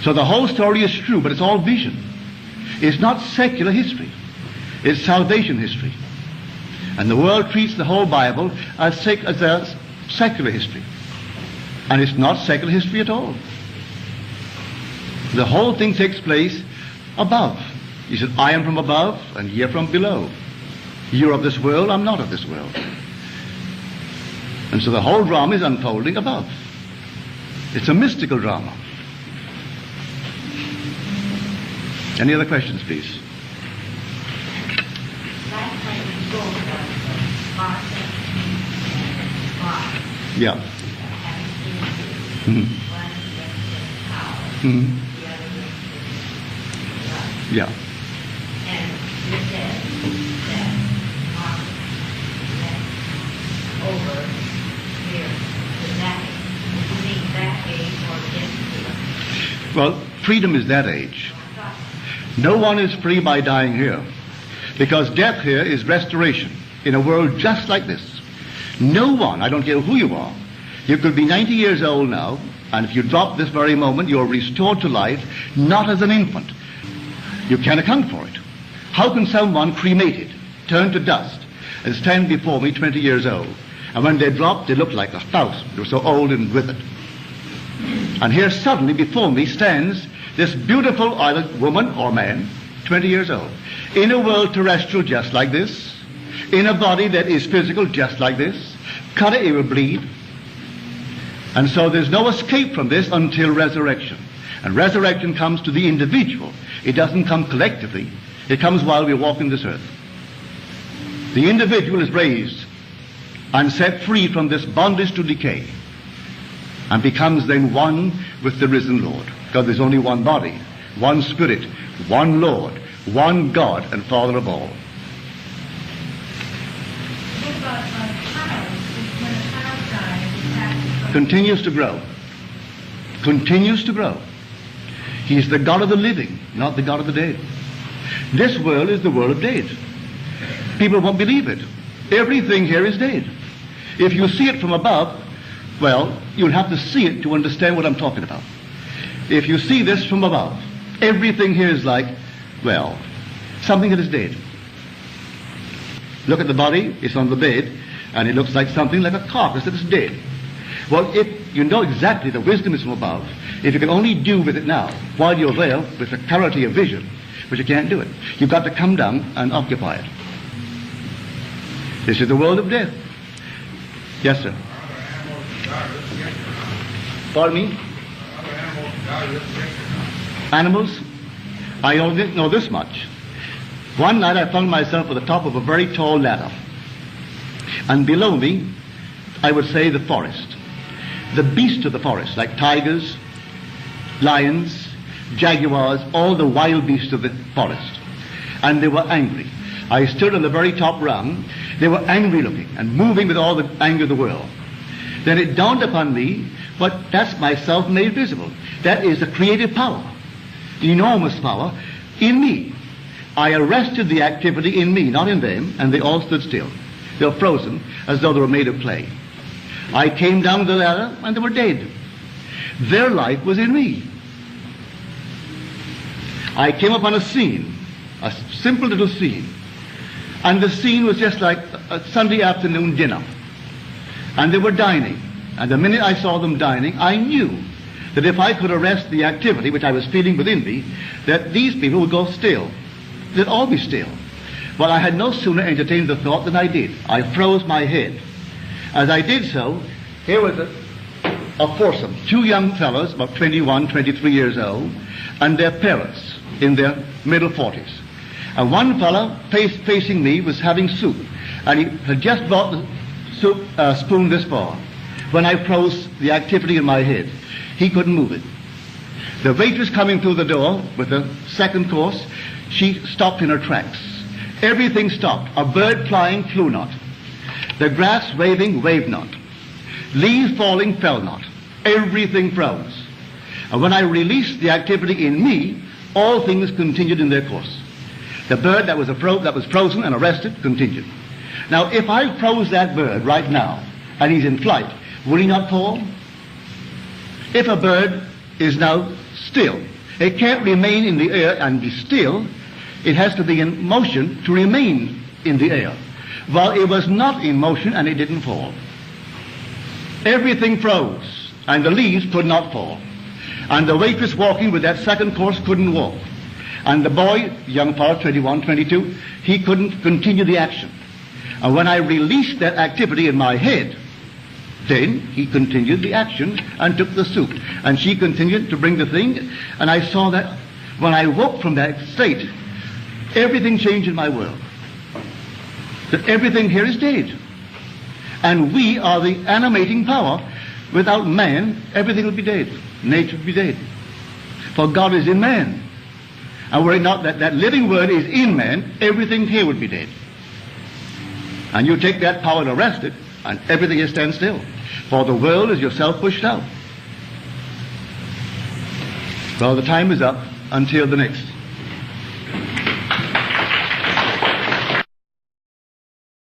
So the whole story is true, but it's all vision. It's not secular history. It's salvation history. And the world treats the whole Bible as a secular history. And it's not secular history at all. The whole thing takes place above. He said, I am from above, and ye are from below. You're of this world, I'm not of this world. And so the whole drama is unfolding above. It's a mystical drama. Any other questions, please? Yeah. Mm-hmm. Mm-hmm. Yeah. And you said that over here to that age. You mean that age or this? Well, freedom is that age. No one is free by dying here, because death here is restoration in a world just like this. No one, I don't care who you are, you could be 90 years old now, and if you drop this very moment, you're restored to life, not as an infant. You can't account for it. How can someone cremated, turn to dust, and stand before me 20 years old? And when they dropped, they looked like a spouse. They were so old and withered. And here suddenly before me stands this beautiful either woman or man, 20 years old, in a world terrestrial just like this, in a body that is physical just like this, cut it, it will bleed. And so there's no escape from this until resurrection. And resurrection comes to the individual. It doesn't come collectively. It comes while we're walking this earth. The individual is raised and set free from this bondage to decay, and becomes then one with the risen Lord. Because there's only one body, one Spirit, one Lord, one God and Father of all. What about a child? When a child dies, it passes. Continues to grow. Continues to grow. He is the God of the living, not the God of the dead. This world is the world of dead. People won't believe it. Everything here is dead. If you see it from above, well, you'll have to see it to understand what I'm talking about. If you see this from above, everything here is like, well, something that is dead. Look at the body, it's on the bed, and it looks like something like a carcass that is dead. Well, if you know exactly the wisdom is from above, if you can only do with it now, while you're there with the clarity of vision, but you can't do it. You've got to come down and occupy it. This is the world of death. Yes, sir. Pardon me? Animals? I only know this much. One night I found myself at the top of a very tall ladder. And below me, I would say the forest. The beasts of the forest, like tigers, lions, jaguars, all the wild beasts of the forest. And they were angry. I stood on the very top rung. They were angry looking and moving with all the anger of the world. Then it dawned upon me, but that's myself made visible. That is the creative power, the enormous power in me. I arrested the activity in me, not in them, and they all stood still. They were frozen as though they were made of clay. I came down the ladder and they were dead. Their life was in me. I came upon a scene, a simple little scene, and the scene was just like a Sunday afternoon dinner. And they were dining. And the minute I saw them dining, I knew that if I could arrest the activity which I was feeling within me, that these people would go still. They'd all be still. Well, I had no sooner entertained the thought than I did. I froze my head. As I did so, here was a foursome, two young fellows, about 21, 23 years old, and their parents in their middle 40s. And one fellow facing me was having soup, and he had just brought the soup spoon this far. When I froze the activity in my head, he couldn't move it. The waitress coming through the door with the second course, she stopped in her tracks. Everything stopped. A bird flying flew not. The grass waving waved not. Leaves falling fell not. Everything froze. And when I released the activity in me, all things continued in their course. The bird that was frozen and arrested continued. Now, if I froze that bird right now, and he's in flight, will he not fall? If a bird is now still. It can't remain in the air and be still. It has to be in motion to remain in the air. Well, it was not in motion and it didn't fall. Everything froze and the leaves could not fall. And the waitress walking with that second course couldn't walk. And the boy, young fellow, 21, 22, he couldn't continue the action. And when I released that activity in my head, then he continued the action and took the soup. And she continued to bring the thing. And I saw that when I woke from that state, everything changed in my world. That everything here is dead. And we are the animating power. Without man, everything will be dead. Nature will be dead. For God is in man. And were it not that that living word is in man, everything here would be dead. And you take that power to arrest it, and everything is stand still. For the world is yourself pushed out. Well, the time is up until the next.